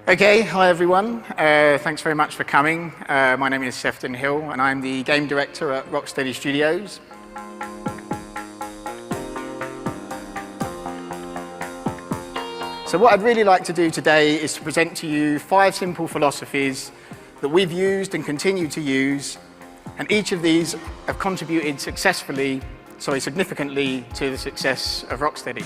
Okay, hi everyone. Thanks very much for coming. My name is Sefton Hill and I'm the game director at Rocksteady Studios. So what I'd really like to do today is to present to you 5 simple philosophies that we've used and continue to use, and each of these have contributed significantly to the success of Rocksteady.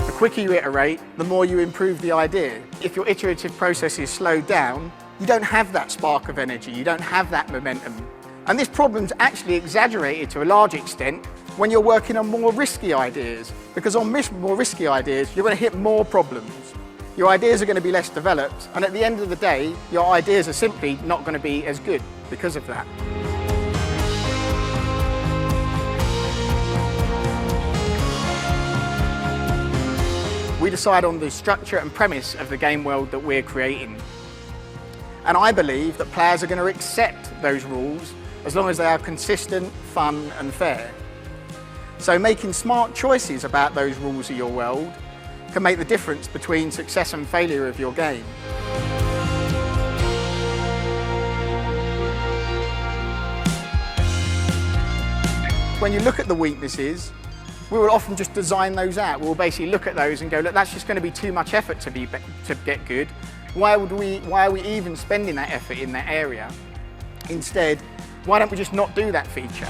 The quicker you iterate, the more you improve the idea. If your iterative process is slowed down, you don't have that spark of energy, you don't have that momentum. And this problem's actually exaggerated to a large extent when you're working on more risky ideas, because on more risky ideas, you're going to hit more problems. Your ideas are going to be less developed, and at the end of the day, your ideas are simply not going to be as good because of that. We decide on the structure and premise of the game world that we're creating. And I believe that players are going to accept those rules as long as they are consistent, fun and fair. So making smart choices about those rules of your world can make the difference between success and failure of your game. When you look at the weaknesses, we will often just design those out. We'll basically look at those and go, look, that's just going to be too much effort to get good. Why are we even spending that effort in that area? Instead, why don't we just not do that feature?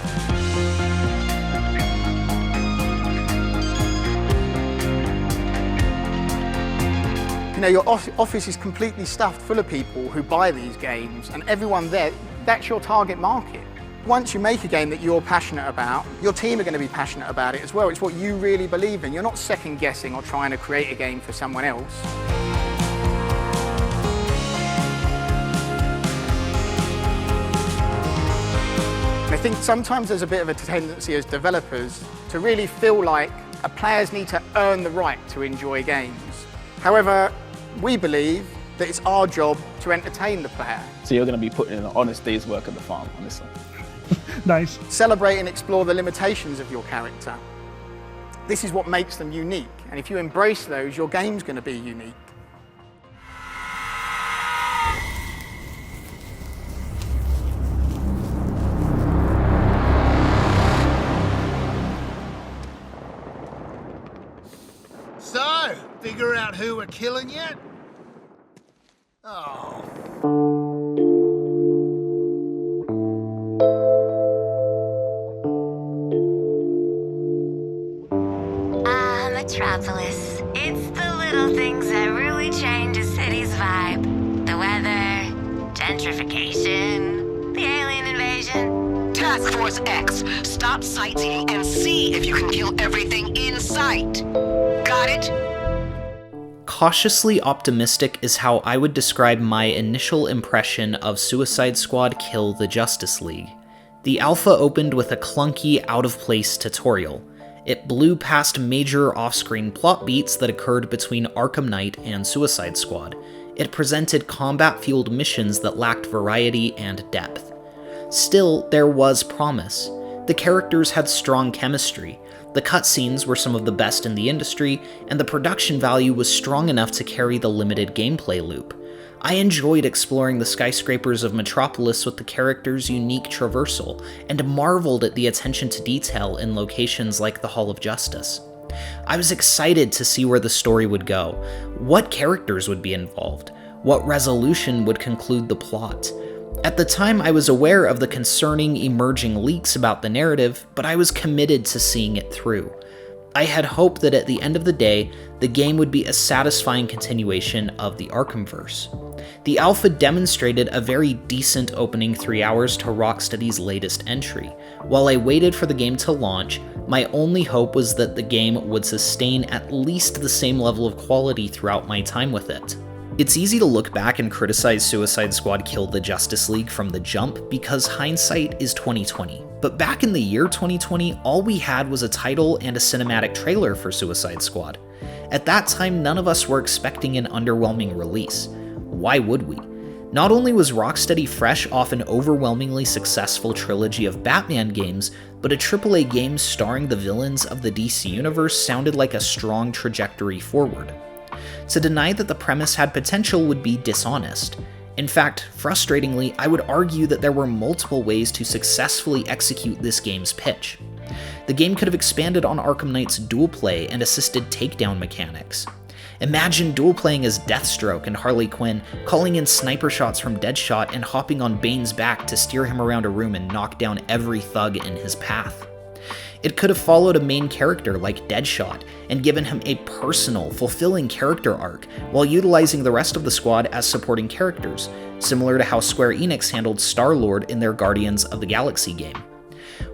You know, your office is completely stuffed full of people who buy these games, and everyone there, that's your target market. Once you make a game that you're passionate about, your team are going to be passionate about it as well. It's what you really believe in. You're not second guessing or trying to create a game for someone else. I think sometimes there's a bit of a tendency as developers to really feel like players need to earn the right to enjoy games. However, we believe that it's our job to entertain the player. So you're going to be putting in an honest day's work at the farm, honestly. Nice. Celebrate and explore the limitations of your character. This is what makes them unique, and if you embrace those, your game's going to be unique. So, figure out who we're killing yet? Oh. Metropolis. It's the little things that really change a city's vibe. The weather, gentrification, the alien invasion. Task Force X, stop sightseeing and see if you can kill everything in sight. Got it? Cautiously optimistic is how I would describe my initial impression of Suicide Squad Kill the Justice League. The alpha opened with a clunky, out-of-place tutorial. It blew past major off-screen plot beats that occurred between Arkham Knight and Suicide Squad. It presented combat-fueled missions that lacked variety and depth. Still, there was promise. The characters had strong chemistry, the cutscenes were some of the best in the industry, and the production value was strong enough to carry the limited gameplay loop. I enjoyed exploring the skyscrapers of Metropolis with the characters' unique traversal, and marveled at the attention to detail in locations like the Hall of Justice. I was excited to see where the story would go, what characters would be involved, what resolution would conclude the plot. At the time, I was aware of the concerning emerging leaks about the narrative, but I was committed to seeing it through. I had hoped that at the end of the day, the game would be a satisfying continuation of the Arkhamverse. The alpha demonstrated a very decent opening 3 hours to Rocksteady's latest entry. While I waited for the game to launch, my only hope was that the game would sustain at least the same level of quality throughout my time with it. It's easy to look back and criticize Suicide Squad Kill the Justice League from the jump because hindsight is 20/20. But back in the year 2020, all we had was a title and a cinematic trailer for Suicide Squad. At that time, none of us were expecting an underwhelming release. Why would we? Not only was Rocksteady fresh off an overwhelmingly successful trilogy of Batman games, but a AAA game starring the villains of the DC universe sounded like a strong trajectory forward. To deny that the premise had potential would be dishonest. In fact, frustratingly, I would argue that there were multiple ways to successfully execute this game's pitch. The game could have expanded on Arkham Knight's dual play and assisted takedown mechanics. Imagine dual playing as Deathstroke and Harley Quinn, calling in sniper shots from Deadshot and hopping on Bane's back to steer him around a room and knock down every thug in his path. It could have followed a main character like Deadshot and given him a personal, fulfilling character arc while utilizing the rest of the squad as supporting characters, similar to how Square Enix handled Star-Lord in their Guardians of the Galaxy game.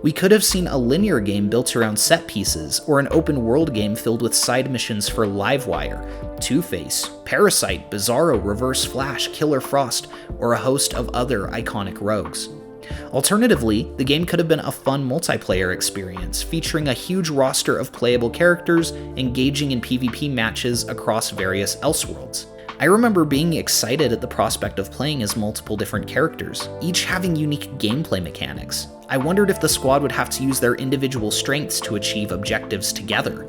We could have seen a linear game built around set pieces, or an open-world game filled with side missions for Livewire, Two-Face, Parasite, Bizarro, Reverse Flash, Killer Frost, or a host of other iconic rogues. Alternatively, the game could have been a fun multiplayer experience, featuring a huge roster of playable characters engaging in PvP matches across various Elseworlds. I remember being excited at the prospect of playing as multiple different characters, each having unique gameplay mechanics. I wondered if the squad would have to use their individual strengths to achieve objectives together.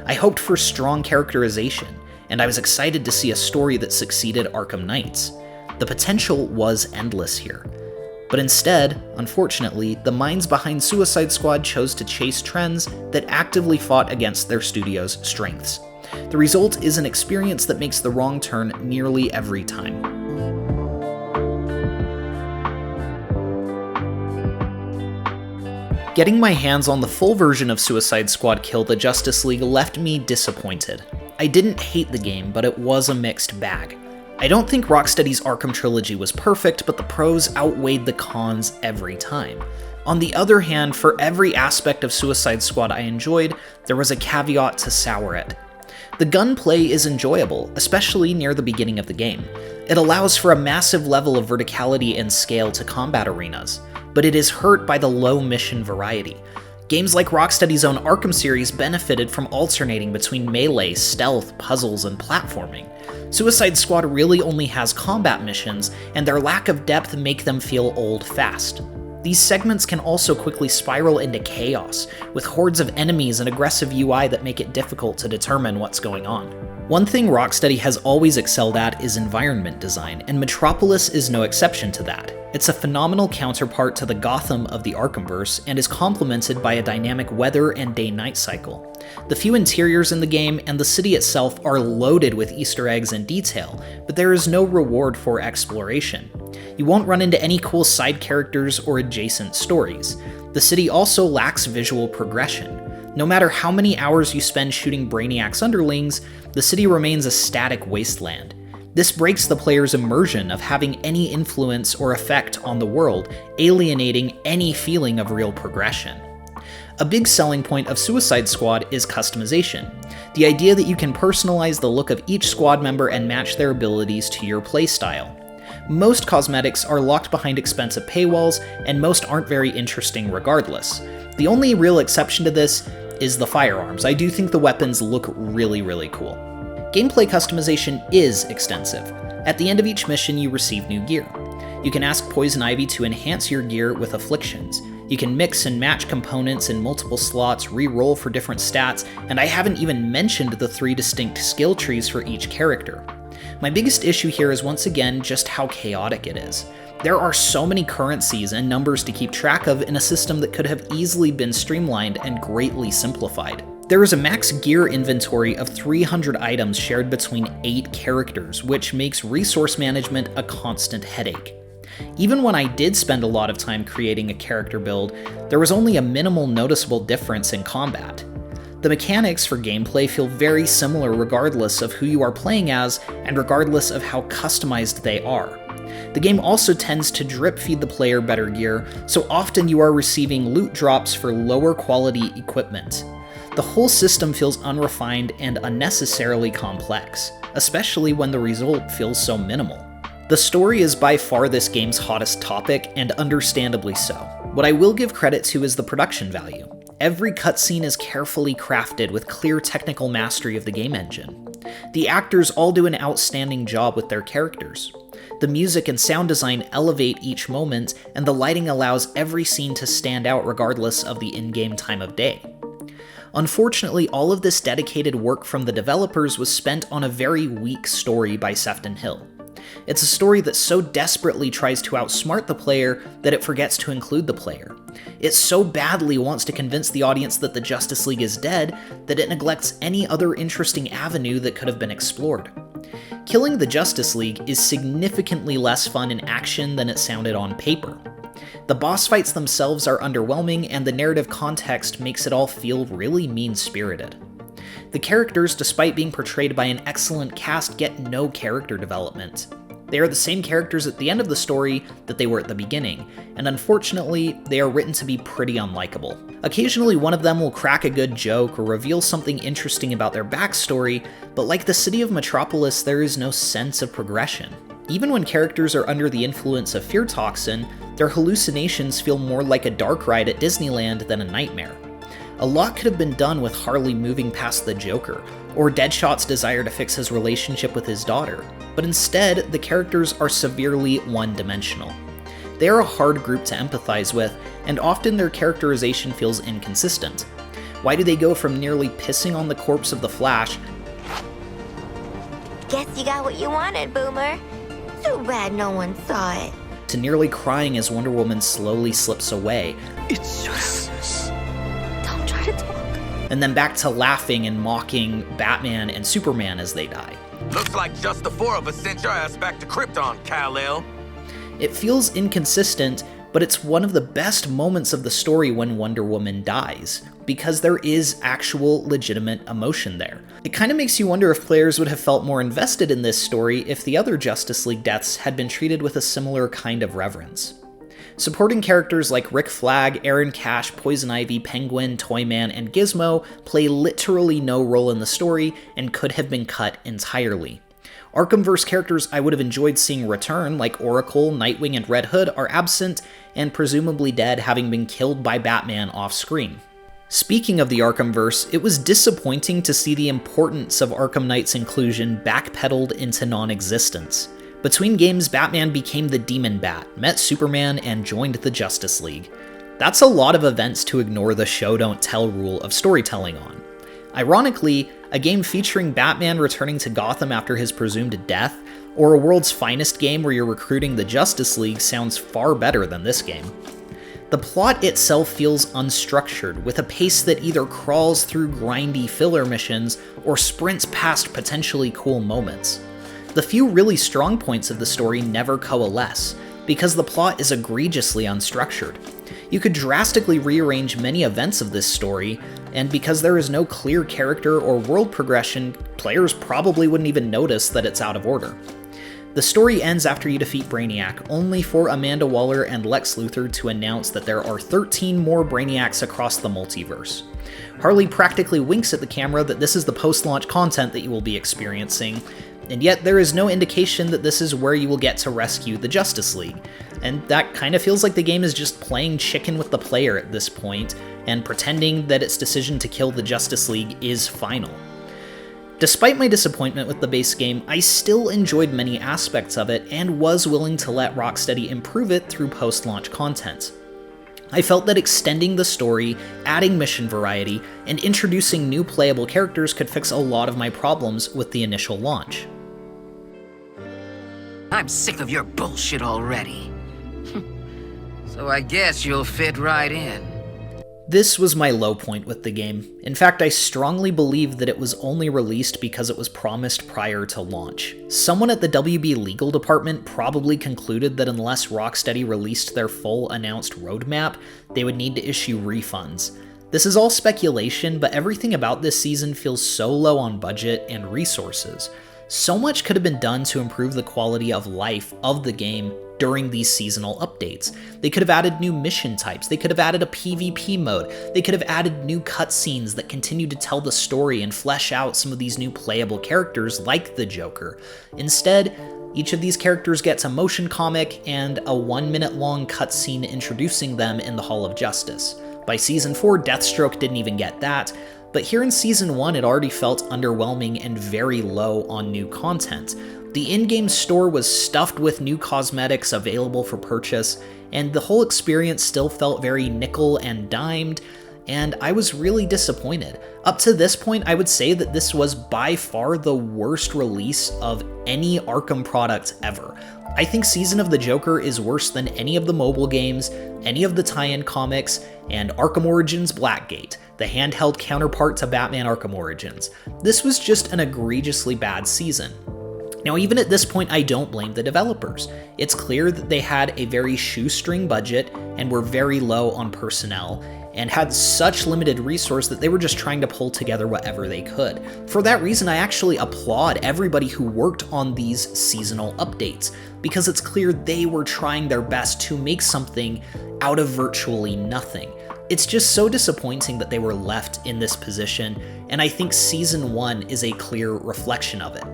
I hoped for strong characterization, and I was excited to see a story that succeeded Arkham Knight's. The potential was endless here. But instead, unfortunately, the minds behind Suicide Squad chose to chase trends that actively fought against their studio's strengths. The result is an experience that makes the wrong turn nearly every time. Getting my hands on the full version of Suicide Squad Kill the Justice League left me disappointed. I didn't hate the game, but it was a mixed bag. I don't think Rocksteady's Arkham trilogy was perfect, but the pros outweighed the cons every time. On the other hand, for every aspect of Suicide Squad I enjoyed, there was a caveat to sour it. The gunplay is enjoyable, especially near the beginning of the game. It allows for a massive level of verticality and scale to combat arenas, but it is hurt by the low mission variety. Games like Rocksteady's own Arkham series benefited from alternating between melee, stealth, puzzles, and platforming. Suicide Squad really only has combat missions, and their lack of depth make them feel old fast. These segments can also quickly spiral into chaos, with hordes of enemies and aggressive UI that make it difficult to determine what's going on. One thing Rocksteady has always excelled at is environment design, and Metropolis is no exception to that. It's a phenomenal counterpart to the Gotham of the Arkhamverse, and is complemented by a dynamic weather and day-night cycle. The few interiors in the game and the city itself are loaded with Easter eggs and detail, but there is no reward for exploration. You won't run into any cool side characters or adjacent stories. The city also lacks visual progression. No matter how many hours you spend shooting Brainiac's underlings, the city remains a static wasteland. This breaks the player's immersion of having any influence or effect on the world, alienating any feeling of real progression. A big selling point of Suicide Squad is customization. The idea that you can personalize the look of each squad member and match their abilities to your playstyle. Most cosmetics are locked behind expensive paywalls, and most aren't very interesting regardless. The only real exception to this is the firearms. I do think the weapons look really cool. Gameplay customization is extensive. At the end of each mission, you receive new gear. You can ask Poison Ivy to enhance your gear with afflictions. You can mix and match components in multiple slots, re-roll for different stats, and I haven't even mentioned the 3 distinct skill trees for each character. My biggest issue here is once again just how chaotic it is. There are so many currencies and numbers to keep track of in a system that could have easily been streamlined and greatly simplified. There is a max gear inventory of 300 items shared between 8 characters, which makes resource management a constant headache. Even when I did spend a lot of time creating a character build, there was only a minimal noticeable difference in combat. The mechanics for gameplay feel very similar regardless of who you are playing as, and regardless of how customized they are. The game also tends to drip feed the player better gear, so often you are receiving loot drops for lower quality equipment. The whole system feels unrefined and unnecessarily complex, especially when the result feels so minimal. The story is by far this game's hottest topic, and understandably so. What I will give credit to is the production value. Every cutscene is carefully crafted with clear technical mastery of the game engine. The actors all do an outstanding job with their characters. The music and sound design elevate each moment, and the lighting allows every scene to stand out regardless of the in-game time of day. Unfortunately, all of this dedicated work from the developers was spent on a very weak story by Sefton Hill. It's a story that so desperately tries to outsmart the player that it forgets to include the player. It so badly wants to convince the audience that the Justice League is dead that it neglects any other interesting avenue that could have been explored. Killing the Justice League is significantly less fun in action than it sounded on paper. The boss fights themselves are underwhelming, and the narrative context makes it all feel really mean-spirited. The characters, despite being portrayed by an excellent cast, get no character development. They are the same characters at the end of the story that they were at the beginning, and unfortunately, they are written to be pretty unlikable. Occasionally, one of them will crack a good joke or reveal something interesting about their backstory, but like the city of Metropolis, there is no sense of progression. Even when characters are under the influence of fear toxin, their hallucinations feel more like a dark ride at Disneyland than a nightmare. A lot could have been done with Harley moving past the Joker, or Deadshot's desire to fix his relationship with his daughter, but instead, the characters are severely one-dimensional. They are a hard group to empathize with, and often their characterization feels inconsistent. Why do they go from nearly pissing on the corpse of the Flash Guess you got what you wanted, Boomer. Too bad no one saw it. to nearly crying as Wonder Woman slowly slips away, It's justice. Don't try to talk. and then back to laughing and mocking Batman and Superman as they die? Looks like just the four of us sent your ass back to Krypton, Kal-El. It feels inconsistent, but it's one of the best moments of the story when Wonder Woman dies, because there is actual legitimate emotion there. It kind of makes you wonder if players would have felt more invested in this story if the other Justice League deaths had been treated with a similar kind of reverence. Supporting characters like Rick Flag, Aaron Cash, Poison Ivy, Penguin, Toyman, and Gizmo play literally no role in the story and could have been cut entirely. Arkhamverse characters I would have enjoyed seeing return, like Oracle, Nightwing, and Red Hood, are absent and presumably dead, having been killed by Batman off-screen. Speaking of the Arkhamverse, it was disappointing to see the importance of Arkham Knight's inclusion backpedaled into non-existence. Between games, Batman became the Demon Bat, met Superman, and joined the Justice League. That's a lot of events to ignore the show-don't-tell rule of storytelling on. Ironically, a game featuring Batman returning to Gotham after his presumed death, or a world's finest game where you're recruiting the Justice League sounds far better than this game. The plot itself feels unstructured, with a pace that either crawls through grindy filler missions or sprints past potentially cool moments. The few really strong points of the story never coalesce, because the plot is egregiously unstructured. You could drastically rearrange many events of this story, and because there is no clear character or world progression, players probably wouldn't even notice that it's out of order. The story ends after you defeat Brainiac, only for Amanda Waller and Lex Luthor to announce that there are 13 more Brainiacs across the multiverse. Harley practically winks at the camera that this is the post-launch content that you will be experiencing, and yet there is no indication that this is where you will get to rescue the Justice League. And that kind of feels like the game is just playing chicken with the player at this point, and pretending that its decision to kill the Justice League is final. Despite my disappointment with the base game, I still enjoyed many aspects of it, and was willing to let Rocksteady improve it through post-launch content. I felt that extending the story, adding mission variety, and introducing new playable characters could fix a lot of my problems with the initial launch. I'm sick of your bullshit already. So I guess you'll fit right in. This was my low point with the game. In fact, I strongly believe that it was only released because it was promised prior to launch. Someone at the WB legal department probably concluded that unless Rocksteady released their full announced roadmap, they would need to issue refunds. This is all speculation, but everything about this season feels so low on budget and resources. So much could have been done to improve the quality of life of the game during these seasonal updates. They could have added new mission types, they could have added a PvP mode, they could have added new cutscenes that continue to tell the story and flesh out some of these new playable characters like the Joker. Instead, each of these characters gets a motion comic and a 1-minute long cutscene introducing them in the Hall of Justice. By Season 4, Deathstroke didn't even get that, but here in Season 1 it already felt underwhelming and very low on new content. The in-game store was stuffed with new cosmetics available for purchase, and the whole experience still felt very nickel and dimed, and I was really disappointed. Up to this point, I would say that this was by far the worst release of any Arkham product ever. I think Season of the Joker is worse than any of the mobile games, any of the tie-in comics, and Arkham Origins Blackgate, the handheld counterpart to Batman Arkham Origins. This was just an egregiously bad season. Now, even at this point, I don't blame the developers. It's clear that they had a very shoestring budget and were very low on personnel, and had such limited resource that they were just trying to pull together whatever they could. For that reason, I actually applaud everybody who worked on these seasonal updates, because it's clear they were trying their best to make something out of virtually nothing. It's just so disappointing that they were left in this position, and I think Season 1 is a clear reflection of it.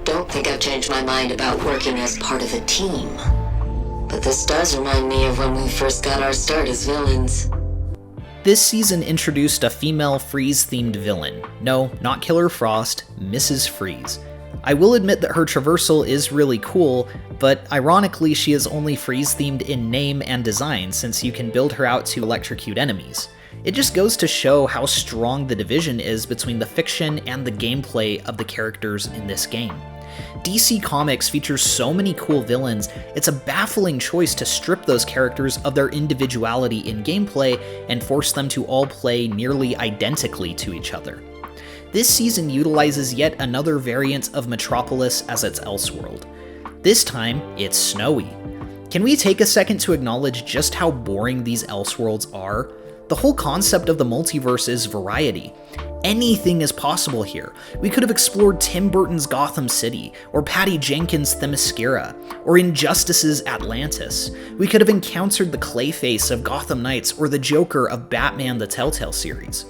Don't think I've changed my mind about working as part of a team. But this does remind me of when we first got our start as villains. This season introduced a female Freeze-themed villain. No, not Killer Frost, Mrs. Freeze. I will admit that her traversal is really cool, but ironically she is only Freeze-themed in name and design, since you can build her out to electrocute enemies. It just goes to show how strong the division is between the fiction and the gameplay of the characters in this game. DC Comics features so many cool villains, it's a baffling choice to strip those characters of their individuality in gameplay and force them to all play nearly identically to each other. This season utilizes yet another variant of Metropolis as its Elseworld. This time, it's snowy. Can we take a second to acknowledge just how boring these Elseworlds are? The whole concept of the multiverse is variety. Anything is possible here. We could have explored Tim Burton's Gotham City, or Patty Jenkins' Themyscira, or Injustice's Atlantis. We could have encountered the Clayface of Gotham Knights, or the Joker of Batman the Telltale series.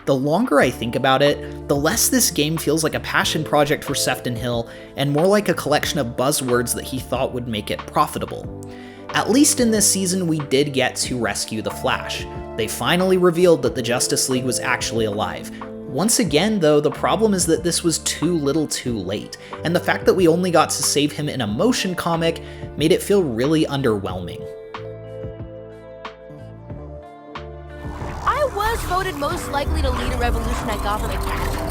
The longer I think about it, the less this game feels like a passion project for Sefton Hill, and more like a collection of buzzwords that he thought would make it profitable. At least in this season, we did get to rescue the Flash. They finally revealed that the Justice League was actually alive. Once again, though, the problem is that this was too little too late, and the fact that we only got to save him in a motion comic made it feel really underwhelming. I was voted most likely to lead a revolution at Gotham Academy.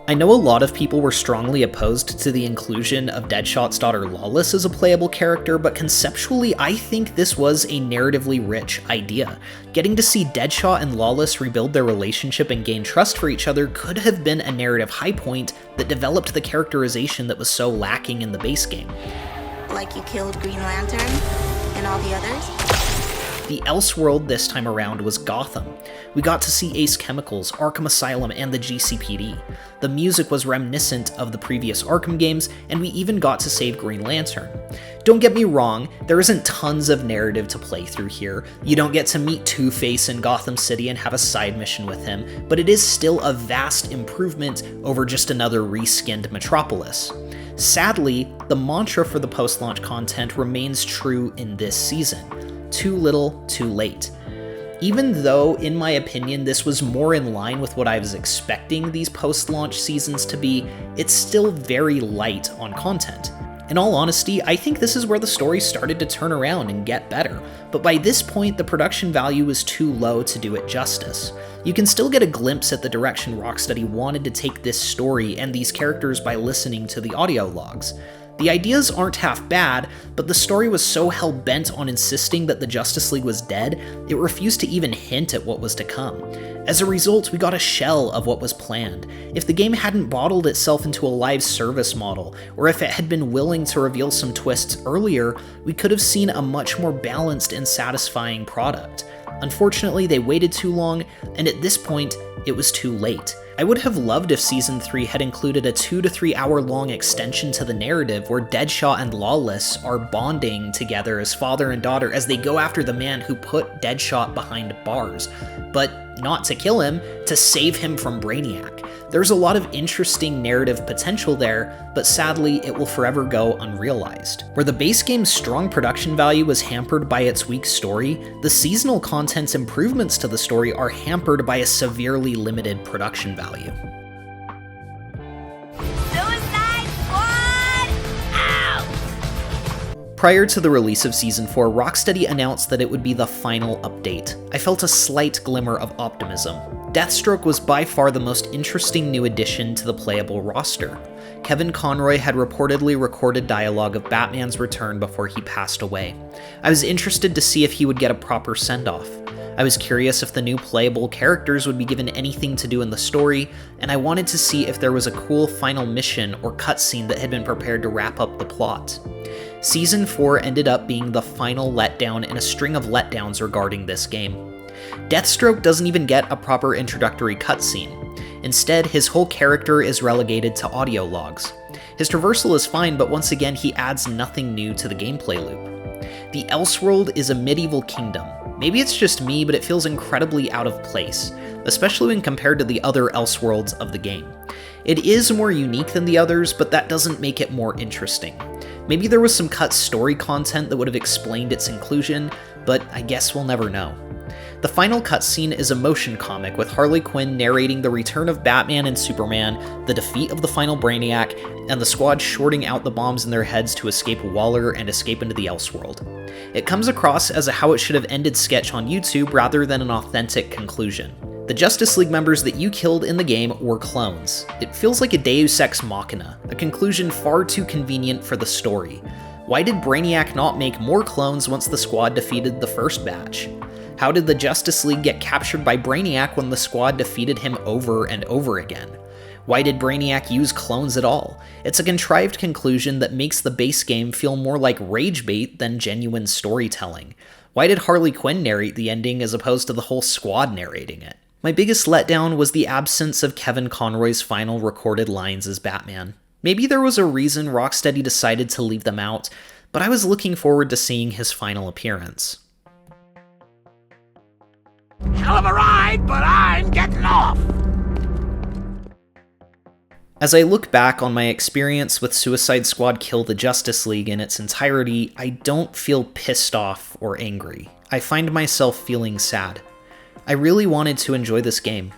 I know a lot of people were strongly opposed to the inclusion of Deadshot's daughter Lawless as a playable character, but conceptually I think this was a narratively rich idea. Getting to see Deadshot and Lawless rebuild their relationship and gain trust for each other could have been a narrative high point that developed the characterization that was so lacking in the base game. Like you killed Green Lantern and all the others? The Elseworld this time around was Gotham. We got to see Ace Chemicals, Arkham Asylum, and the GCPD. The music was reminiscent of the previous Arkham games, and we even got to save Green Lantern. Don't get me wrong, there isn't tons of narrative to play through here. You don't get to meet Two-Face in Gotham City and have a side mission with him, but it is still a vast improvement over just another reskinned Metropolis. Sadly, the mantra for the post-launch content remains true in this season. Too little, too late. Even though, in my opinion, this was more in line with what I was expecting these post-launch seasons to be, it's still very light on content. In all honesty, I think this is where the story started to turn around and get better, but by this point the production value was too low to do it justice. You can still get a glimpse at the direction Rocksteady wanted to take this story and these characters by listening to the audio logs. The ideas aren't half bad, but the story was so hell-bent on insisting that the Justice League was dead, it refused to even hint at what was to come. As a result, we got a shell of what was planned. If the game hadn't bottled itself into a live service model, or if it had been willing to reveal some twists earlier, we could have seen a much more balanced and satisfying product. Unfortunately, they waited too long, and at this point, it was too late. I would have loved if Season 3 had included a 2 to 3 hour long extension to the narrative where Deadshot and Lawless are bonding together as father and daughter as they go after the man who put Deadshot behind bars. But not to kill him, to save him from Brainiac. There's a lot of interesting narrative potential there, but sadly it will forever go unrealized. Where the base game's strong production value was hampered by its weak story, the seasonal content's improvements to the story are hampered by a severely limited production value. Suicide Squad! Prior to the release of Season 4, Rocksteady announced that it would be the final update. I felt a slight glimmer of optimism. Deathstroke was by far the most interesting new addition to the playable roster. Kevin Conroy had reportedly recorded dialogue of Batman's return before he passed away. I was interested to see if he would get a proper send-off. I was curious if the new playable characters would be given anything to do in the story, and I wanted to see if there was a cool final mission or cutscene that had been prepared to wrap up the plot. Season 4 ended up being the final letdown in a string of letdowns regarding this game. Deathstroke doesn't even get a proper introductory cutscene. Instead, his whole character is relegated to audio logs. His traversal is fine, but once again he adds nothing new to the gameplay loop. The Elseworld is a medieval kingdom. Maybe it's just me, but it feels incredibly out of place, especially when compared to the other Elseworlds of the game. It is more unique than the others, but that doesn't make it more interesting. Maybe there was some cut story content that would have explained its inclusion, but I guess we'll never know. The final cutscene is a motion comic with Harley Quinn narrating the return of Batman and Superman, the defeat of the final Brainiac, and the squad shorting out the bombs in their heads to escape Waller and escape into the Elseworld. It comes across as a how it should have ended sketch on YouTube rather than an authentic conclusion. The Justice League members that you killed in the game were clones. It feels like a Deus Ex Machina, a conclusion far too convenient for the story. Why did Brainiac not make more clones once the squad defeated the first batch? How did the Justice League get captured by Brainiac when the squad defeated him over and over again? Why did Brainiac use clones at all? It's a contrived conclusion that makes the base game feel more like rage bait than genuine storytelling. Why did Harley Quinn narrate the ending as opposed to the whole squad narrating it? My biggest letdown was the absence of Kevin Conroy's final recorded lines as Batman. Maybe there was a reason Rocksteady decided to leave them out, but I was looking forward to seeing his final appearance. Hell of a ride, but I'm getting off! As I look back on my experience with Suicide Squad Kill the Justice League in its entirety, I don't feel pissed off or angry. I find myself feeling sad. I really wanted to enjoy this game.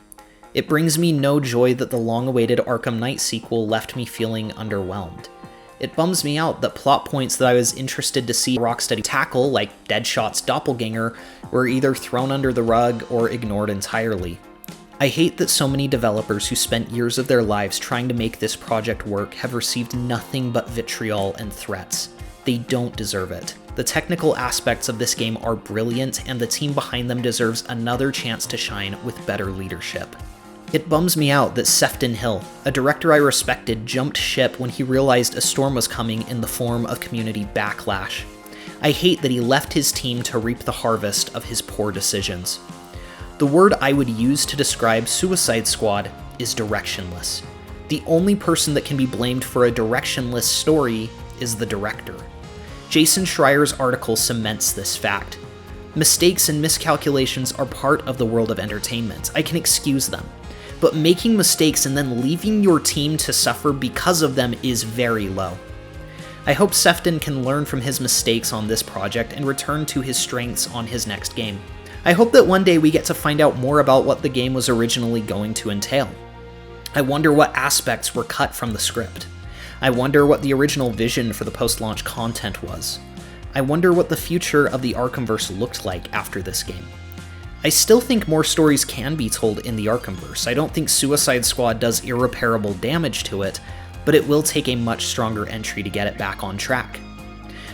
It brings me no joy that the long-awaited Arkham Knight sequel left me feeling underwhelmed. It bums me out that plot points that I was interested to see Rocksteady tackle, like Deadshot's doppelganger, were either thrown under the rug or ignored entirely. I hate that so many developers who spent years of their lives trying to make this project work have received nothing but vitriol and threats. They don't deserve it. The technical aspects of this game are brilliant, and the team behind them deserves another chance to shine with better leadership. It bums me out that Sefton Hill, a director I respected, jumped ship when he realized a storm was coming in the form of community backlash. I hate that he left his team to reap the harvest of his poor decisions. The word I would use to describe Suicide Squad is directionless. The only person that can be blamed for a directionless story is the director. Jason Schreier's article cements this fact. Mistakes and miscalculations are part of the world of entertainment. I can excuse them. But making mistakes and then leaving your team to suffer because of them is very low. I hope Sefton can learn from his mistakes on this project and return to his strengths on his next game. I hope that one day we get to find out more about what the game was originally going to entail. I wonder what aspects were cut from the script. I wonder what the original vision for the post-launch content was. I wonder what the future of the Arkhamverse looked like after this game. I still think more stories can be told in the Arkhamverse. I don't think Suicide Squad does irreparable damage to it, but it will take a much stronger entry to get it back on track.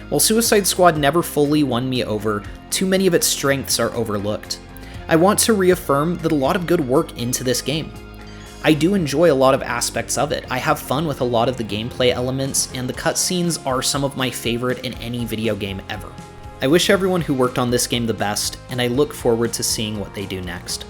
While Suicide Squad never fully won me over, too many of its strengths are overlooked. I want to reaffirm that a lot of good work into this game. I do enjoy a lot of aspects of it. I have fun with a lot of the gameplay elements, and the cutscenes are some of my favorite in any video game ever. I wish everyone who worked on this game the best, and I look forward to seeing what they do next.